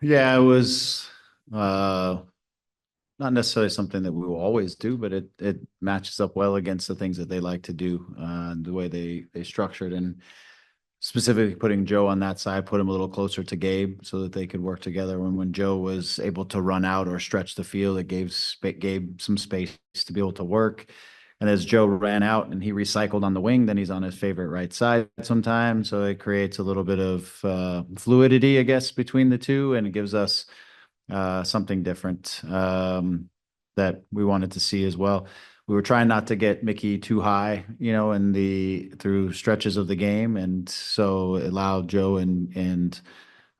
Yeah, it was uh, not necessarily something that we will always do, but it matches up well against the things that they like to do, the way they structured and specifically putting Joe on that side, put him a little closer to Gabe so that they could work together. When Joe was able to run out or stretch the field, it gave Gabe some space to be able to work. And as Joe ran out and he recycled on the wing, then he's on his favorite right side sometimes. So it creates a little bit of fluidity, I guess, between the two, and it gives us something different that we wanted to see as well. We were trying not to get Mickey too high, in the through stretches of the game, and so it allowed Joe and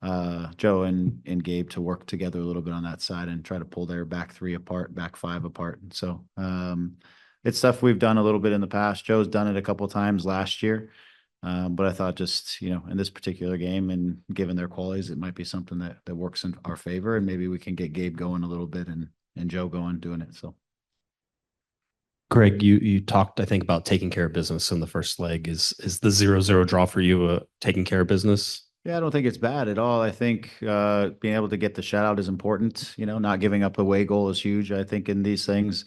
Gabe to work together a little bit on that side and try to pull their back three apart, back five apart. And so it's stuff we've done a little bit in the past. Joe's done it a couple of times last year. But I thought just, in this particular game and given their qualities, it might be something that works in our favor. And maybe we can get Gabe going a little bit and Joe going doing it. So, Greg, you talked, I think, about taking care of business in the first leg. Is the 0-0 draw for you taking care of business? yeah, I don't think it's bad at all. I think being able to get the shutout is important. Not giving up away goal is huge. I think in these things,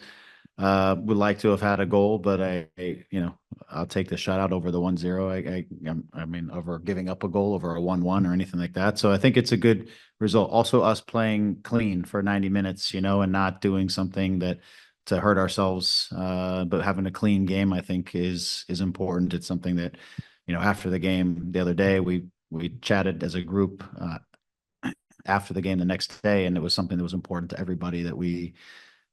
would like to have had a goal, but I'll take the shutout over the 1-0. I mean, over giving up a goal over a 1-1 or anything like that. So I think it's a good result. Also, us playing clean for 90 minutes, and not doing something that to hurt ourselves, but having a clean game, I think is important. It's something that, after the game the other day, we chatted as a group after the game the next day, and it was something that was important to everybody that we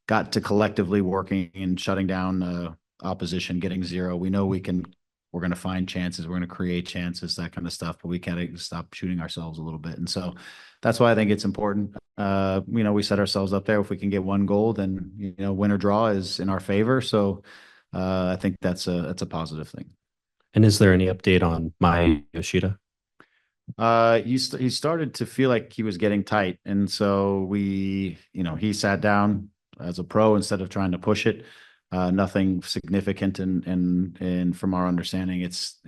got to collectively working and shutting down opposition, getting zero. We know we're going to find chances, we're going to create chances, that kind of stuff, but we can't stop shooting ourselves a little bit. And so that's why I think it's important. We set ourselves up there. If we can get one goal, then, win or draw is in our favor. So I think that's a positive thing. And is there any update on my Yoshida? He started to feel like he was getting tight, and so he sat down as a pro instead of trying to push it. Nothing significant, and from our understanding, it's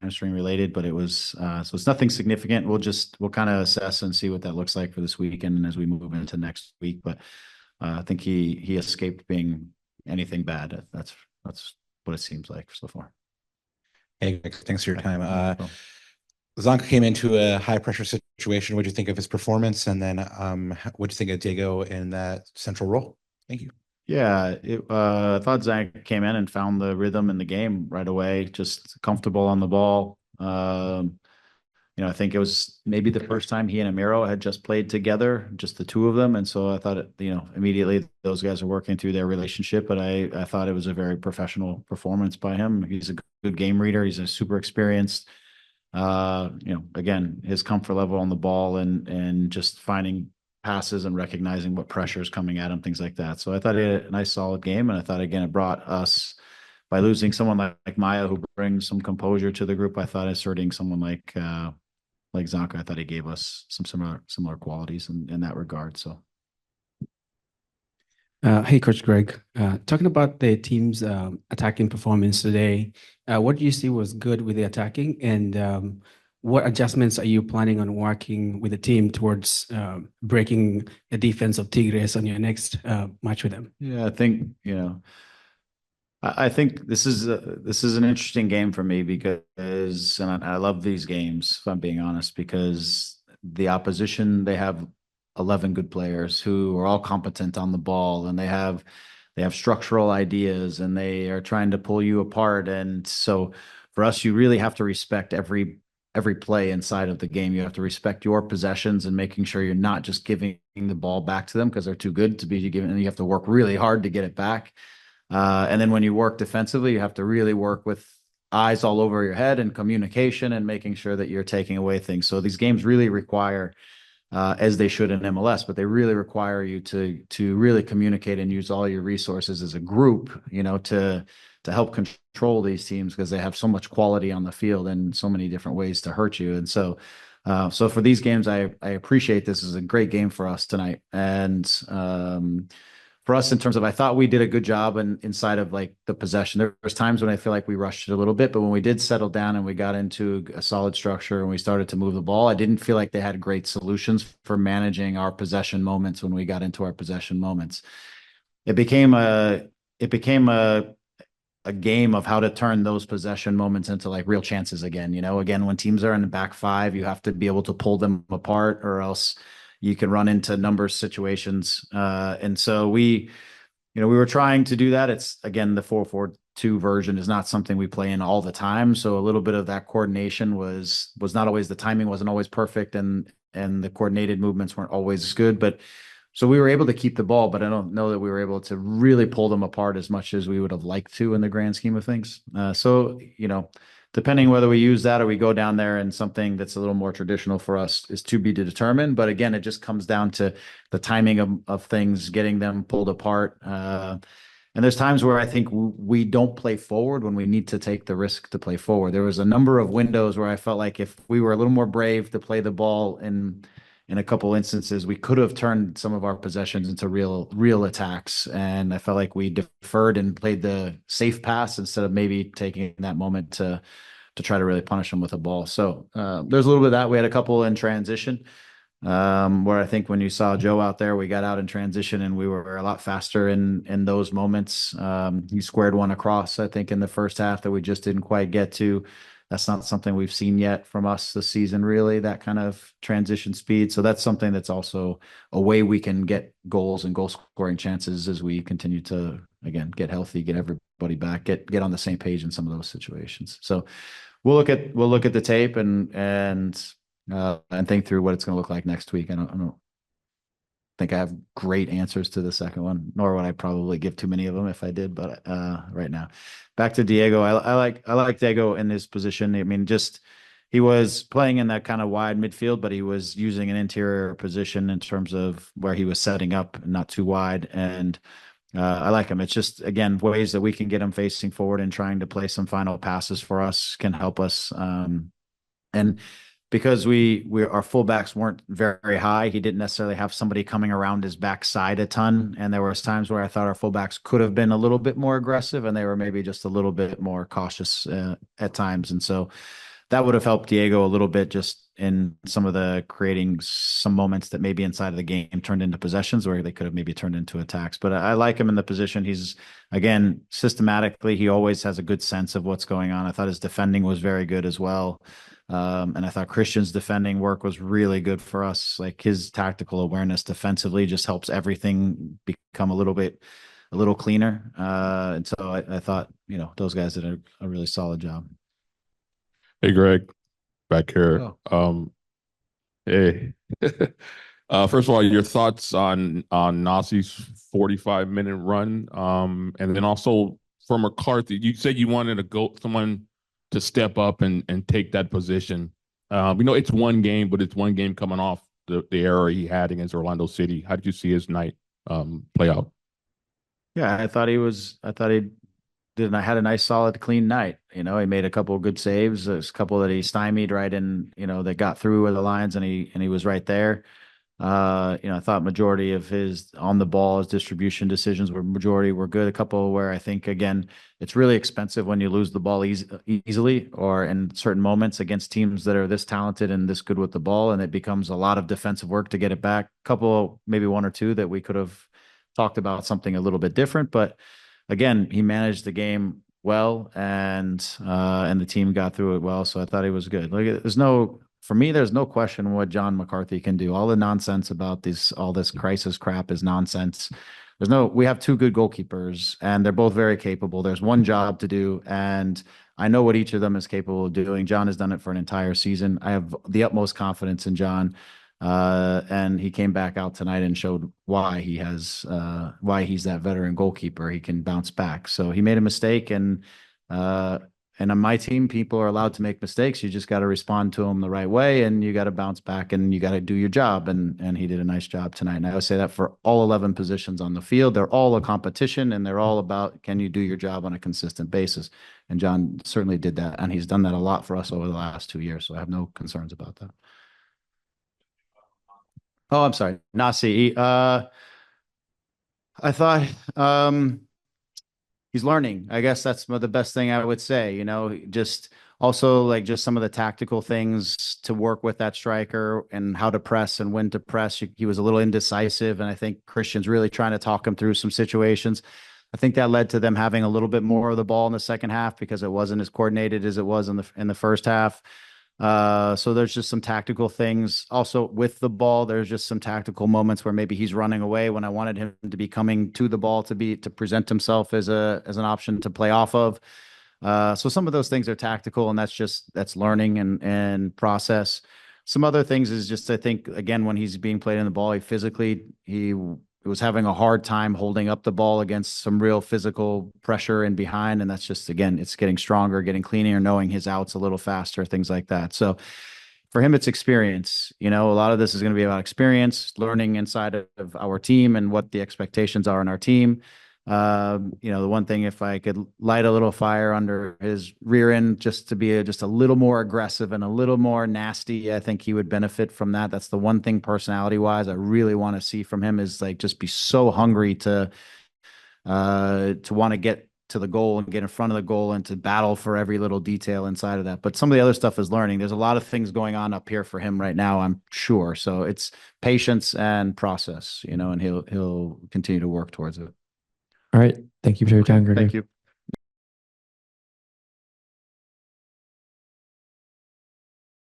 hamstring related, but it was so it's nothing significant. We'll kind of assess and see what that looks like for this weekend and as we move into next week. But I think he escaped being anything bad. That's what it seems like so far. Hey, thanks for your time. Well, Zonka came into a high pressure situation. What do you think of his performance? And then what do you think of Diego in that central role? Thank you. Yeah, I thought Zach came in and found the rhythm in the game right away, just comfortable on the ball. I think it was maybe the first time he and Amiro had just played together, just the two of them. And so I thought, immediately those guys are working through their relationship. But I thought it was a very professional performance by him. He's a good game reader. He's a super experienced. Again, his comfort level on the ball and just finding passes and recognizing what pressure is coming at him, things like that. So I thought he had a nice solid game. And I thought, again, it brought us by losing someone like Maya, who brings some composure to the group. I thought asserting someone like Zonka, I thought he gave us some similar qualities in that regard. So Hey, Coach Greg. Talking about the team's attacking performance today, what do you see was good with the attacking, and what adjustments are you planning on working with the team towards breaking the defense of Tigres on your next match with them? yeah, I think I think this is an interesting game for me because and I love these games, if I'm being honest, because the opposition, they have 11 good players who are all competent on the ball, and they have structural ideas, and they are trying to pull you apart. And so for us, you really have to respect every play inside of the game. You have to respect your possessions and making sure you're not just giving the ball back to them because they're too good to be given, and you have to work really hard to get it back. And then when you work defensively, you have to really work with eyes all over your head and communication and making sure that you're taking away things. So these games really require, as they should in MLS, but they really require you to really communicate and use all your resources as a group, to help control these teams because they have so much quality on the field and so many different ways to hurt you. And so for these games, I appreciate this is a great game for us tonight. And for us in terms of, I thought we did a good job inside of like the possession. There was times when I feel like we rushed it a little bit, but when we did settle down and we got into a solid structure and we started to move the ball, I didn't feel like they had great solutions for managing our possession moments when we got into our possession moments. It became a game of how to turn those possession moments into like real chances again. Again, when teams are in the back five, you have to be able to pull them apart, or else you can run into numbers situations. And so we were trying to do that. It's again, the 4-4-2 version is not something we play in all the time. So a little bit of that coordination was not always, the timing wasn't always perfect, and the coordinated movements weren't always good, but so we were able to keep the ball, but I don't know that we were able to really pull them apart as much as we would have liked to in the grand scheme of things. So, depending whether we use that or we go down there and something that's a little more traditional for us is to be determined. But again, it just comes down to the timing of things, getting them pulled apart. And there's times where I think we don't play forward when we need to take the risk to play forward. There was a number of windows where I felt like if we were a little more brave to play the ball in a couple instances, we could have turned some of our possessions into real attacks. And I felt like we deferred and played the safe pass instead of maybe taking that moment to try to really punish them with a ball. So there's a little bit of that. We had a couple in transition where I think when you saw Joe out there, we got out in transition and we were a lot faster in those moments. He squared one across, I think, in the first half that we just didn't quite get to. That's not something we've seen yet from us this season, really, that kind of transition speed. So that's something that's also a way we can get goals and goal scoring chances as we continue to, again, get healthy, get everybody back, get on the same page in some of those situations. So we'll look at the tape and think through what it's going to look like next week. I don't think I have great answers to the second one, nor would I probably give too many of them if I did. But right now, back to Diego. I like Diego in his position. I mean, just he was playing in that kind of wide midfield, but he was using an interior position in terms of where he was setting up, not too wide. And I like him. It's just, again, ways that we can get him facing forward and trying to play some final passes for us can help us. And because our fullbacks weren't very high, he didn't necessarily have somebody coming around his backside a ton. And there was times where I thought our fullbacks could have been a little bit more aggressive, and they were maybe just a little bit more cautious at times. And so that would have helped Diego a little bit, just in some of the creating some moments that maybe inside of the game turned into possessions where they could have maybe turned into attacks. But I like him in the position. He's, again, systematically, he always has a good sense of what's going on. I thought his defending was very good as well. And I thought Christian's defending work was really good for us. Like his tactical awareness defensively just helps everything become a little cleaner. And so I thought, those guys did a really solid job. Hey, Greg, back here. Oh. Hey, first of all, your thoughts on Nasi's 45-minute run, and then also for McCarthy. You said you wanted someone to step up and take that position. It's one game, but it's one game coming off the error he had against Orlando City. How did you see his night play out? Yeah, I thought he had a nice, solid, clean night. He made a couple of good saves. There's a couple that he stymied right in, that got through with the lines, and he was right there. I thought majority of his on the ball, his distribution decisions were good. A couple where I think, again, it's really expensive when you lose the ball easily or in certain moments against teams that are this talented and this good with the ball, and it becomes a lot of defensive work to get it back. A couple, maybe one or two that we could have talked about something a little bit different, but again, he managed the game well, and the team got through it well. So I thought he was good. For me, there's no question what John McCarthy can do. All the nonsense about all this crisis crap is nonsense. We have two good goalkeepers, and they're both very capable. There's one job to do, and I know what each of them is capable of doing. John has done it for an entire season. I have the utmost confidence in John. And he came back out tonight and showed why he's that veteran goalkeeper. He can bounce back. So he made a mistake, and on my team, people are allowed to make mistakes. You just got to respond to them the right way, and you got to bounce back, and you got to do your job. And he did a nice job tonight. And I would say that for all 11 positions on the field, they're all a competition, and they're all about, can you do your job on a consistent basis? And John certainly did that, and he's done that a lot for us over the last 2 years. So I have no concerns about that. Oh, I'm sorry. Nasi. I thought he's learning. I guess that's the best thing I would say, just also like just some of the tactical things to work with that striker and how to press and when to press. He was a little indecisive, and I think Christian's really trying to talk him through some situations. I think that led to them having a little bit more of the ball in the second half because it wasn't as coordinated as it was in the first half. So there's just some tactical things. Also with the ball, there's just some tactical moments where maybe he's running away when I wanted him to be coming to the ball to present himself as an option to play off of. So some of those things are tactical, and that's learning and process. Some other things is just, I think, again, when he's being played in the ball, he was having a hard time holding up the ball against some real physical pressure in behind. And that's just, again, it's getting stronger, getting cleaner, knowing his outs a little faster, things like that. So for him, it's experience. A lot of this is going to be about experience, learning inside of our team and what the expectations are in our team. The one thing, if I could light a little fire under his rear end, just to be just a little more aggressive and a little more nasty, I think he would benefit from that. That's the one thing personality wise I really want to see from him, is like just be so hungry to want to get to the goal and get in front of the goal and to battle for every little detail inside of that. But some of the other stuff is learning. There's a lot of things going on up here for him right now, I'm sure. So it's patience and process, and he'll continue to work towards it. All right. Thank you for your time, Gregory. Thank you.